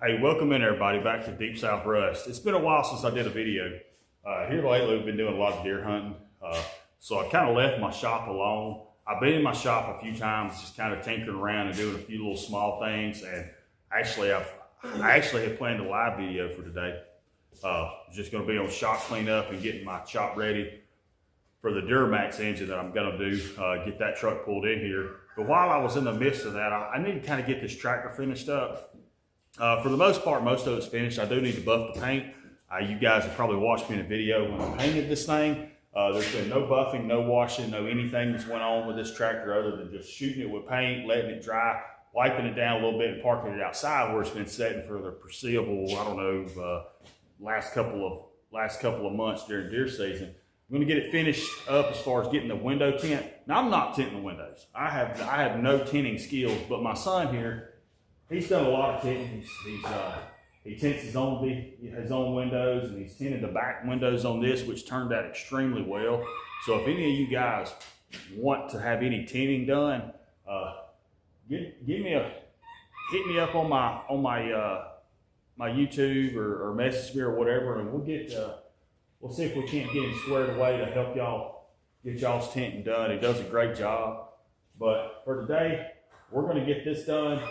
Hey, welcome in everybody back to Deep South Rust. It's been a while since I did a video. Here lately we've been doing a lot of deer hunting. So I kind of left my shop alone. I've been in my shop a few times, just kind of tinkering around and doing a few little small things. And I actually had planned a live video for today. Just gonna be on shop cleanup and getting my shop ready for the Duramax engine that I'm gonna do, get that truck pulled in here. But while I was in the midst of that, I need to kind of get this tractor finished up. For the most part, most of it's finished. I do need to buff the paint. You guys have probably watched me in a video when I painted this thing. There's been no buffing, no washing, no anything that's went on with this tractor other than just shooting it with paint, letting it dry, wiping it down a little bit and parking it outside where it's been sitting for the foreseeable, I don't know, last couple of months during deer season. I'm gonna get it finished up as far as getting the window tint. Now I'm not tinting the windows. I have no tinting skills, but my son here, he's done a lot of tinting. He tints his own windows, and he's tinted the back windows on this, which turned out extremely well. So if any of you guys want to have any tinting done, hit me up on my YouTube or message me or whatever, and we'll see if we can't get him squared away to help y'all get y'all's tinting done. He does a great job. But for today, we're going to get this done.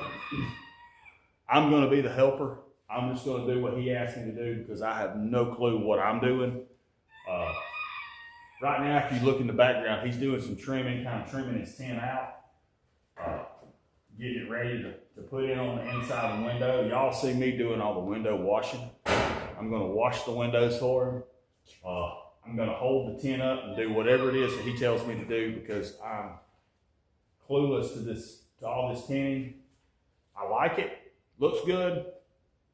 I'm going to be the helper. I'm just going to do what he asked me to do because I have no clue what I'm doing. Right now, if you look in the background, he's doing some trimming, kind of trimming his tent out, getting it ready to put in on the inside of the window. Y'all see me doing all the window washing. I'm going to wash the windows for him. I'm going to hold the tent up and do whatever it is that he tells me to do because I'm clueless to all this tinting. I like it. Looks good,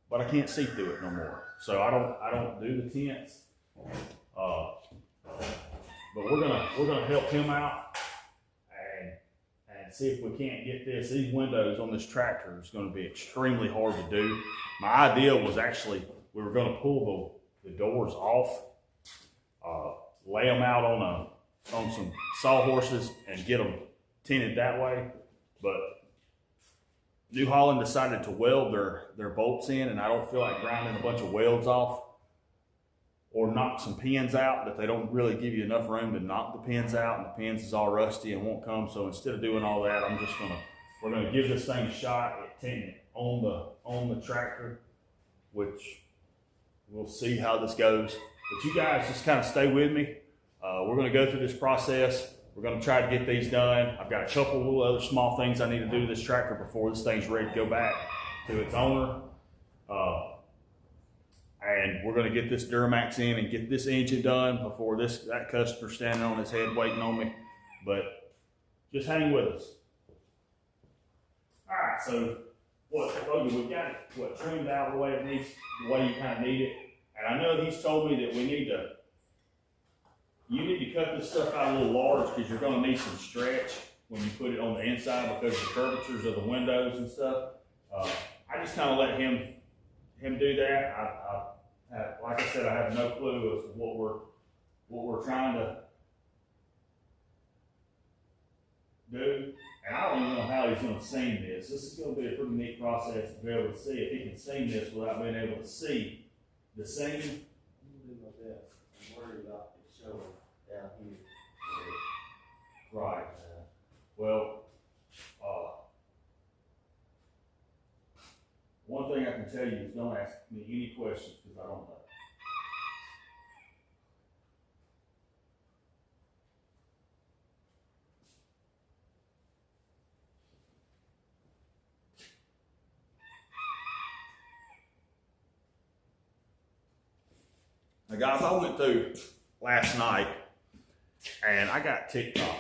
but I can't see through it no more. So I don't do the tints. But we're gonna help him out and see if we can't get this. These windows on this tractor is going to be extremely hard to do. My idea was actually we were going to pull the doors off, lay them out on some sawhorses and get them tinted that way, but New Holland decided to weld their bolts in, and I don't feel like grinding a bunch of welds off or knock some pins out that they don't really give you enough room to knock the pins out, and the pins is all rusty and won't come. So instead of doing all that, we're gonna give this thing a shot at tinting it on the tractor, which we'll see how this goes. But you guys just kind of stay with me. We're gonna go through this process. We're going to try to get these done. I've got a couple little other small things I need to do to this tractor before this thing's ready to go back to its owner. And we're going to get this Duramax in and get this engine done before that customer standing on his head waiting on me. But just hang with us. All right, so we've got it trimmed out the way it needs, the way you kind of need it. And I know he's told me that you need to cut this stuff out a little large because you're going to need some stretch when you put it on the inside because of the curvatures of the windows and stuff. I just kind of let him do that. Like I said, I have no clue as to what we're trying to do, and I don't even know how he's going to seam this. This is going to be a pretty neat process to be able to see if he can seam this without being able to see the seam. I'm worried about it showing down here. Right. Well, one thing I can tell you is don't ask me any questions because I don't know. Now guys, I went through last night and I got TikTok.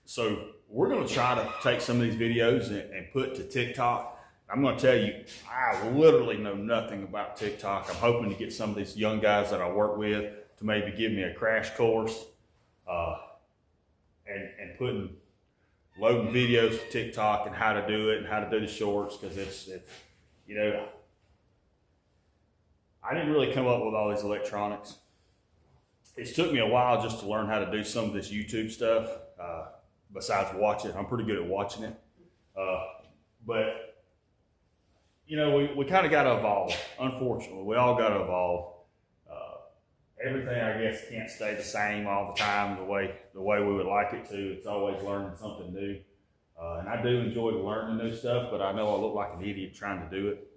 So we're going to try to take some of these videos and put to TikTok. I'm going to tell you, I literally know nothing about TikTok. I'm hoping to get some of these young guys that I work with to maybe give me a crash course and loading videos for TikTok and how to do it and how to do the shorts, because it's I didn't really come up with all these electronics. It took me a while just to learn how to do some of this YouTube stuff. Besides watching, I'm pretty good at watching it. But you know, we kind of got to evolve. Unfortunately, we all got to evolve. Everything, I guess, can't stay the same all the time the way we would like it to. It's always learning something new. And I do enjoy learning new stuff, but I know I look like an idiot trying to do it.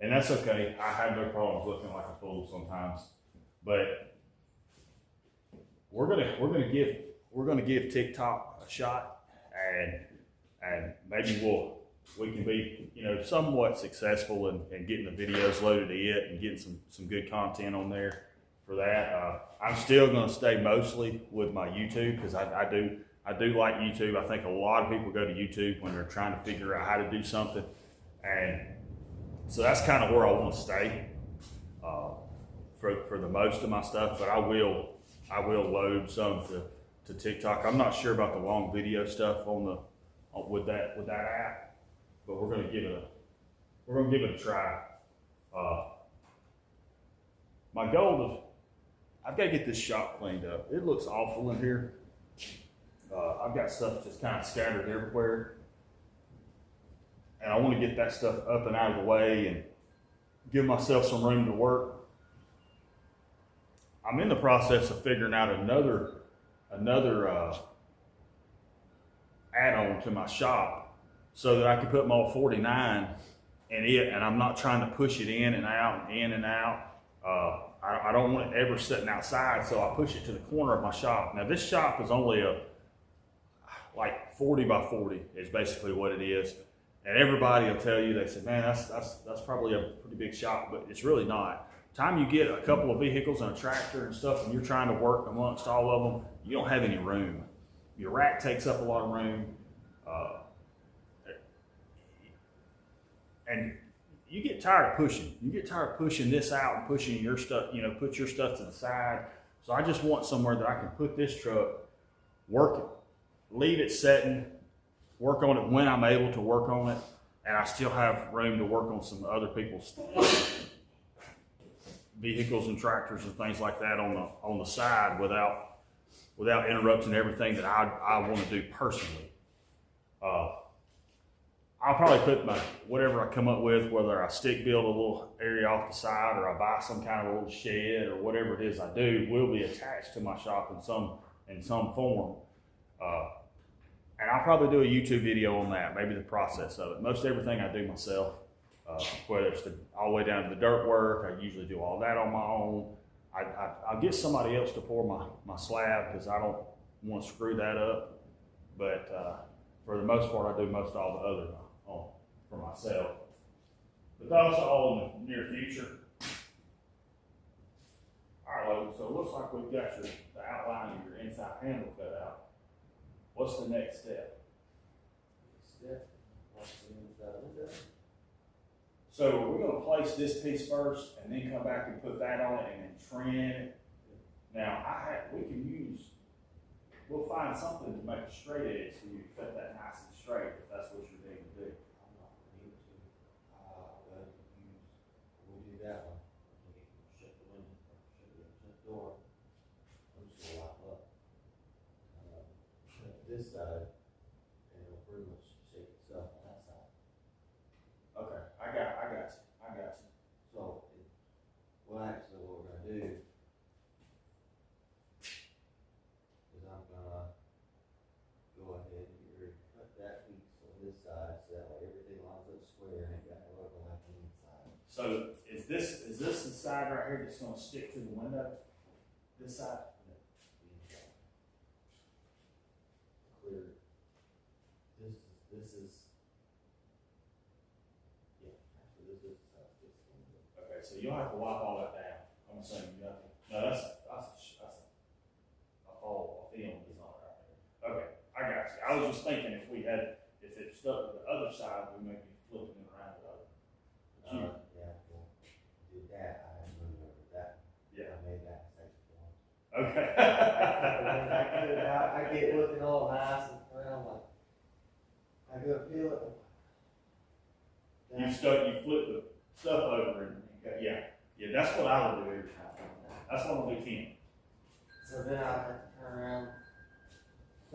And that's okay. I have no problems looking like a fool sometimes. But we're gonna give TikTok a shot, and maybe we can be, you know, somewhat successful in getting the videos loaded to it and getting some good content on there for that. I'm still going to stay mostly with my YouTube because I do like YouTube. I think a lot of people go to YouTube when they're trying to figure out how to do something, and so that's kind of where I want to stay for the most of my stuff. But I will load some to TikTok. I'm not sure about the long video stuff with that app, but we're going to give it a try. My goal is I've got to get this shop cleaned up. It looks awful in here. I've got stuff just kind of scattered everywhere. And I want to get that stuff up and out of the way and give myself some room to work. I'm in the process of figuring out another add-on to my shop so that I can put my 49 in it, and I'm not trying to push it in and out and in and out. I don't want it ever sitting outside, so I push it to the corner of my shop. Now this shop is only like 40 by 40 is basically what it is. And everybody will tell you, they say, man, that's probably a pretty big shop, but it's really not. Time you get a couple of vehicles and a tractor and stuff, and you're trying to work amongst all of them, you don't have any room. Your rack takes up a lot of room. And you get tired of pushing. You get tired of pushing this out and pushing your stuff, you know, put your stuff to the side. So I just want somewhere that I can put this truck, work it, leave it setting, work on it when I'm able to work on it, and I still have room to work on some other people's vehicles and tractors and things like that on the side without interrupting everything that I want to do personally. I'll probably put whatever I come up with, whether I stick build a little area off the side or I buy some kind of a little shed or whatever it is I do, will be attached to my shop in some form. And I'll probably do a YouTube video on that, maybe the process of it. Most everything I do myself, whether it's all the way down to the dirt work, I usually do all that on my own. I'll get somebody else to pour my slab because I don't want to screw that up. But for the most part, I do most all the other for myself. But that's all in the near future. All right, Logan, so it looks like we've got the outline of your inside handle cut out. What's the next step? So we're going to place this piece first and then come back and put that on it and then trim it. Now, we'll find something to make a straight edge so you can cut that nice and straight if that's what you're going to do. I'm not going to. We'll do that one. Shut the window, shut the door. I'm just going to lock up. This side, and it'll pretty much shape itself on that side. Okay, I got you. So, what we're going to do is I'm going to go ahead and cut that piece on this side so that way everything lines up square and it got a logo like the inside. So is this the side right here that's going to stick to the window? This side? Clear. This is yeah, actually this is Okay, so you'll have to wipe all that down. I'm assuming you have to. No, that's a film is on it right there. Okay, I got you. I was just thinking if it stuck to the other side, we may be flipping it around the other. yeah, well, did that. I had to remember that. Yeah. I made that mistake before. Okay. I get looking all nice and I'm like, I go feel it. You flip the stuff over and yeah, that's what I would do every time. That's what I'll do 10. So then I had to turn around.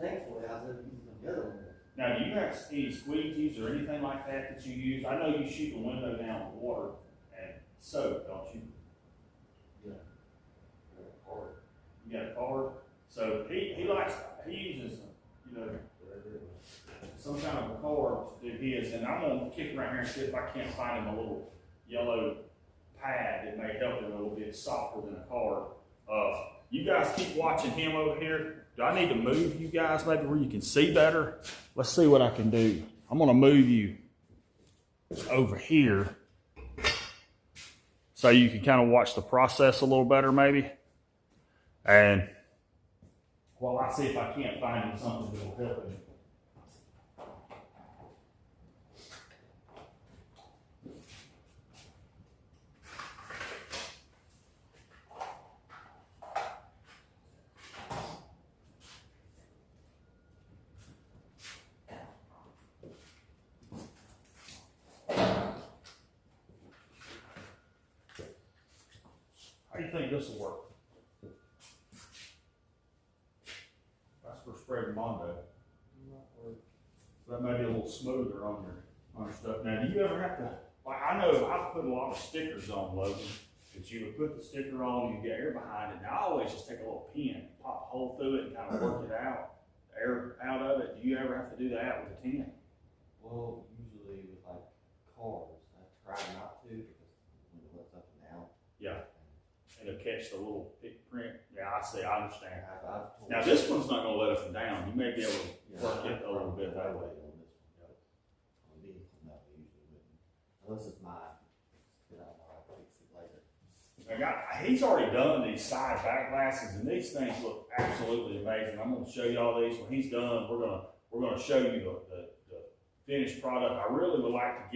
Thankfully, I was able to use the other one. Now, do you have any squeegees or anything like that you use? I know you shoot the window down with water and soap, don't you? Yeah. Hard. You got a card? So he uses, you know, some kind of a card to do his, and I'm gonna kick around here and see if I can't find him a little yellow pad that may help him a little bit softer than a card. You guys keep watching him over here. Do I need to move you guys maybe where you can see better? Let's see what I can do. I'm gonna move you over here so you can kind of watch the process a little better maybe. And while I see if I can't find him something that will help him. How do you think this will work? That's for spreading Mondo. So that may be a little smoother on your stuff. Now, do you ever have to, like I know I've put a lot of stickers on, Logan, that you would put the sticker on, you get air behind it. Now, I always just take a little pin, pop a hole through it and kind of work it out, air out of it. Do you ever have to do that with a tin? Well, usually with like cars, I try not to because when it lets up and down. Yeah. And it'll catch the little print. Yeah, I see, I understand. I've Now, this one's not gonna let up and down. You may be able to work it a little bit that way. On this one. On the vehicle, no, we usually wouldn't. Unless it's mine. Then I know I can fix it later. He's already done these side back glasses, and these things look absolutely amazing. I'm gonna show you all these. When he's done, we're gonna show you the finished product. I would really like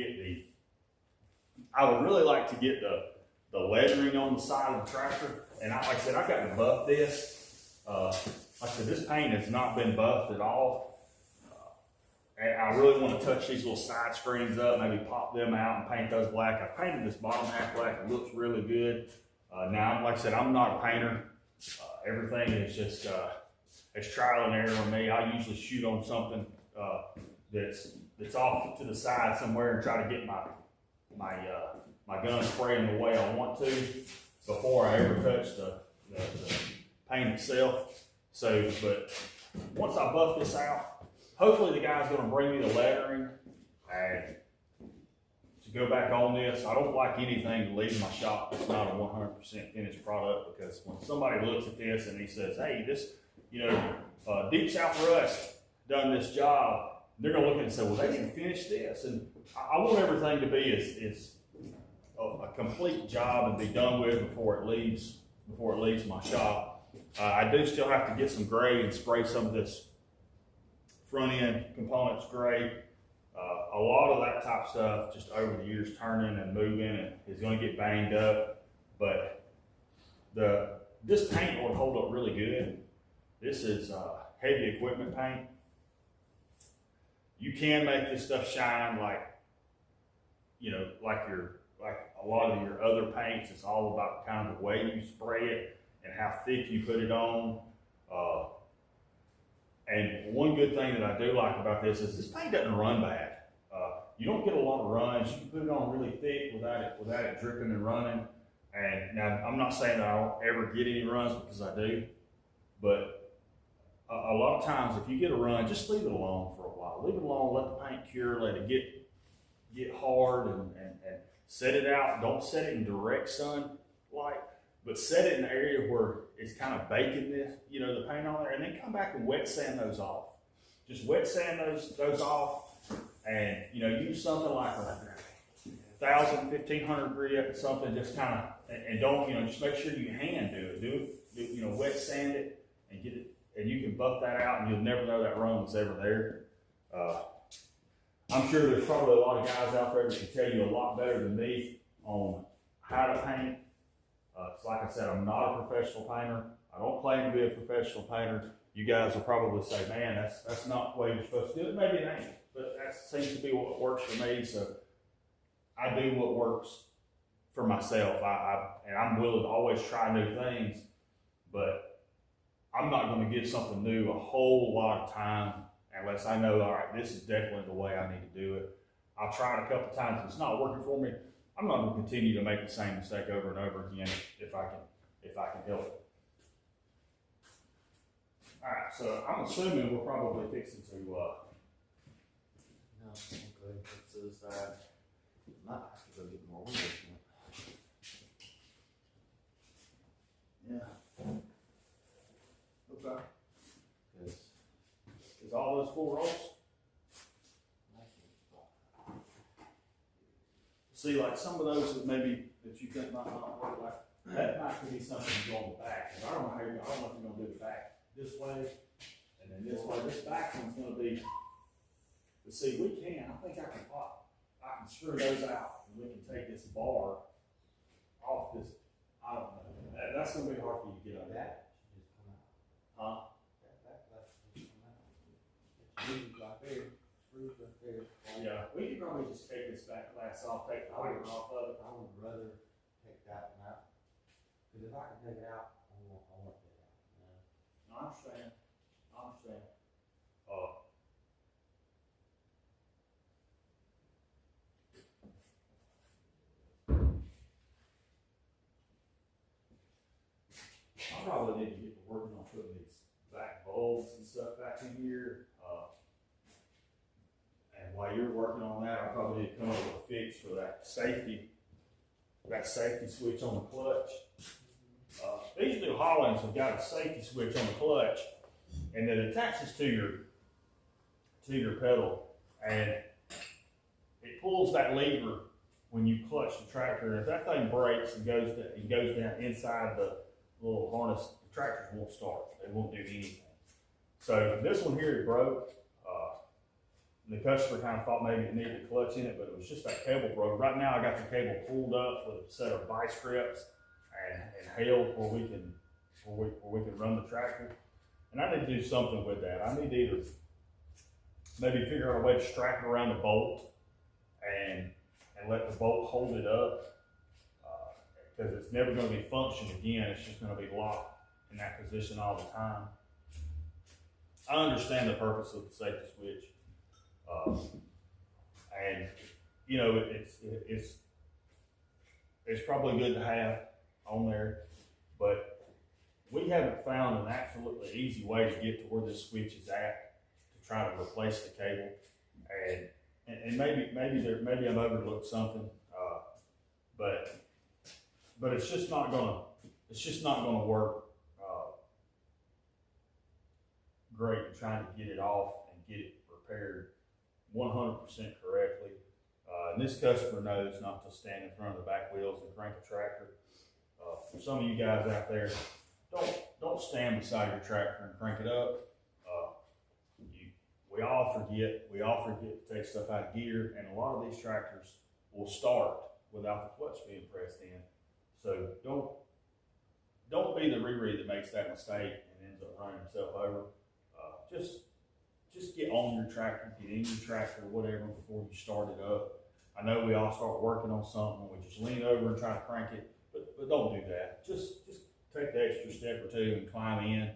to get the lettering on the side of the tractor. And like I said, I've got to buff this. Like I said, this paint has not been buffed at all. And I really want to touch these little side screens up, maybe pop them out and paint those black. I painted this bottom half black. It looks really good. Now, like I said, I'm not a painter. Everything is just it's trial and error on me. I usually shoot on something that's off to the side somewhere and try to get my gun spraying the way I want to before I ever touch the paint itself. So, but once I buff this out, hopefully the guy's going to bring me the lettering and to go back on this. I don't like anything to leave my shop that's not a 100% finished product, because when somebody looks at this and he says, hey, this, Deep South Rust done this job, they're going to look at it and say, well, they didn't finish this. And I want everything to be as a complete job and be done with before it leaves my shop. I do still have to get some gray and spray some of this front end components gray. A lot of that type stuff just over the years turning and moving and is going to get banged up. But this paint will hold up really good. This is heavy equipment paint. You can make this stuff shine like a lot of your other paints. It's all about kind of the way you spray it and how thick you put it on. And one good thing that I do like about this is this paint doesn't run bad. You don't get a lot of runs. You can put it on really thick without it dripping and running. And now I'm not saying that I don't ever get any runs, because I do, but a lot of times if you get a run, just leave it alone for a while. Leave it alone, let the paint cure, let it get hard and set it out. Don't set it in direct sunlight, but set it in an area where it's kind of baking this, the paint on there, and then come back and wet sand those off. Just wet sand those off, and use something like a 1,000, 1,500 grit, something just kind of, and don't, just make sure you hand do it, wet sand it and get it, and you can buff that out, and you'll never know that run was ever there. I'm sure there's probably a lot of guys out there that can tell you a lot better than me on how to paint. Like I said, I'm not a professional painter. I don't claim to be a professional painter. You guys will probably say, man, that's not the way you're supposed to do it. Maybe it ain't, but that seems to be what works for me. So I do what works for myself. And I'm willing to always try new things, but I'm not going to give something new a whole lot of time and unless I know, all right, this is definitely the way I need to do it. I've tried a couple times, if it's not working for me, I'm not gonna continue to make the same mistake over and over again if I can help it. Alright, so I'm assuming we're probably fixing to, No, okay, that's the side. Might have to go get more windows. yeah. Okay. Cause Is all those 4 rolls? See, like some of those that maybe that you think might not work, like that might be something to go on the back. 'Cause I don't know how I don't know if you're gonna do the back this way and then this way. This back one's gonna be. But see, we can. I think I can screw those out and we can take this bar off this. I don't know. That's gonna be hard for you to get on that. that should just come out. Huh? That back glass should just come out. Screws right there, screws right there. Yeah, we could probably just take this back glass off, take the wire off of it. I would rather take that one out. Cause if I can take it out, I want that out, you know? I understand. I probably need to get to working on putting these back bulbs and stuff back in here. And while you're working on that, I probably need to come up with a fix for that safety switch on the clutch. These New Hollands have got a safety switch on the clutch, and it attaches to your pedal, and it pulls that lever when you clutch the tractor. And if that thing breaks and goes down inside the little harness, the tractors won't start. They won't do anything. So this one here, it broke. The customer kind of thought maybe it needed a clutch in it, but it was just that cable broke. Right now, I got the cable pulled up with a set of vice grips and held where we can run the tractor. And I need to do something with that. I need to either maybe figure out a way to strap it around the bolt and let the bolt hold it up, because it's never going to be functioning again. It's just going to be locked in that position all the time. I understand the purpose of the safety switch. And you know, it's probably good to have on there, but we haven't found an absolutely easy way to get to where this switch is at to try to replace the cable. And maybe I've overlooked something, but it's just not gonna work great in trying to get it off and get it repaired 100% correctly. And this customer knows not to stand in front of the back wheels and crank a tractor. For some of you guys out there, don't stand beside your tractor and crank it up. We all forget to take stuff out of gear, and a lot of these tractors will start without the clutch being pressed in. So don't be the Riri that makes that mistake and ends up running himself over. Just get on your tractor, get in your tractor, whatever, before you start it up. I know we all start working on something, we just lean over and try to crank it, but don't do that. Just take the extra step or two and climb in.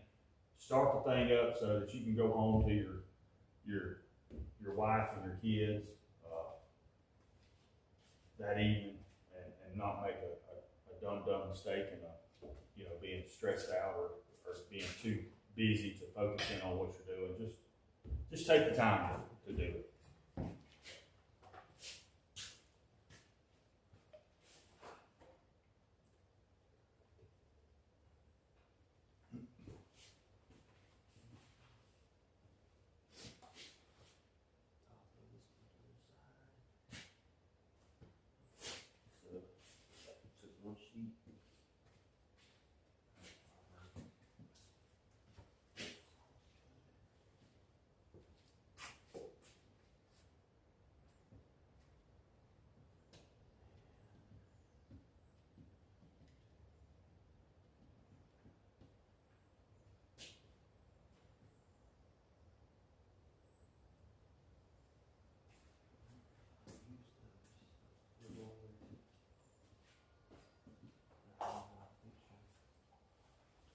Start the thing up so that you can go home to your wife and your kids that evening and not make a dumb mistake and being stressed out or being too busy to focus in on what you're doing. Just take the time to do it.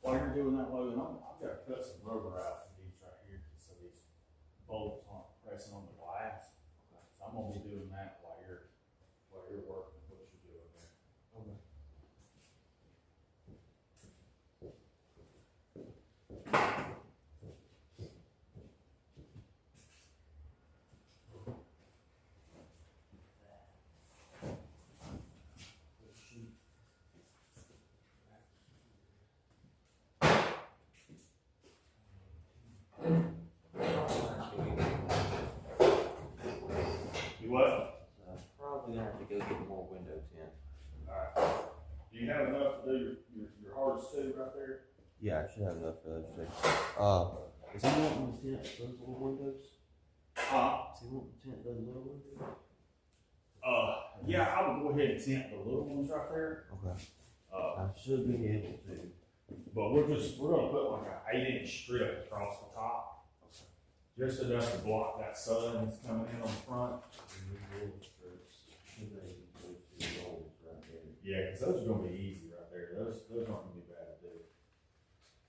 While you're doing that loading, I've got to cut some rubber out of these right here, so these bolts aren't pressing on the glass. So I'm gonna be doing that while you're working what you're doing there. Okay. You what? Probably gonna have to go get more window tint. Alright. Do you have enough to do your hardest two right there? Yeah, I should have enough for those two. Is he wanting the tint for those little windows? Is he wanting the tint for those little windows? Yeah, I would go ahead and tint the little ones right there. Okay. Uh, I should be able to. but we're gonna put like an 8-inch strip across the top. Just enough to block that sun that's coming in on the front. Yeah, because those are gonna be easy right there. Those aren't gonna be bad to do.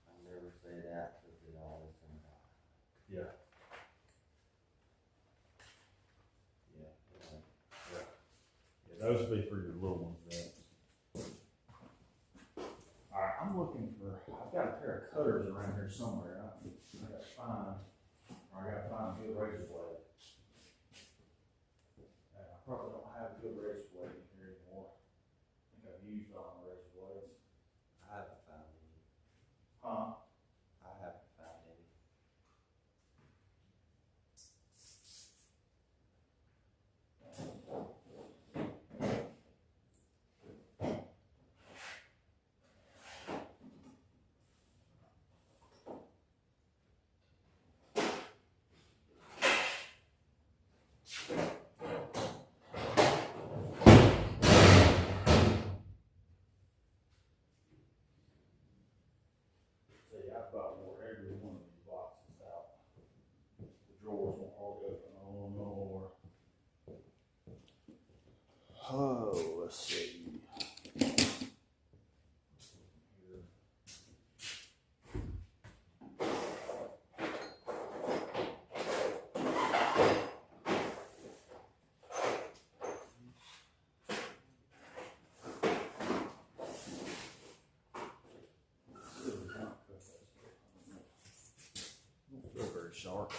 I never say that because it always comes out. Yeah. Yeah. Yeah, those would be for your little ones then. Alright, I'm looking for, I've got a pair of cutters around here somewhere. I gotta find a good razor blade. I probably don't have a good razor blade in here anymore. I think I've used all my razor blades. I haven't found any. Huh? I haven't found any. See, I've about wore every one of these boxes out. The drawers won't hold open no more. Oh, let's see. They're very sharp.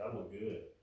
That'll look good.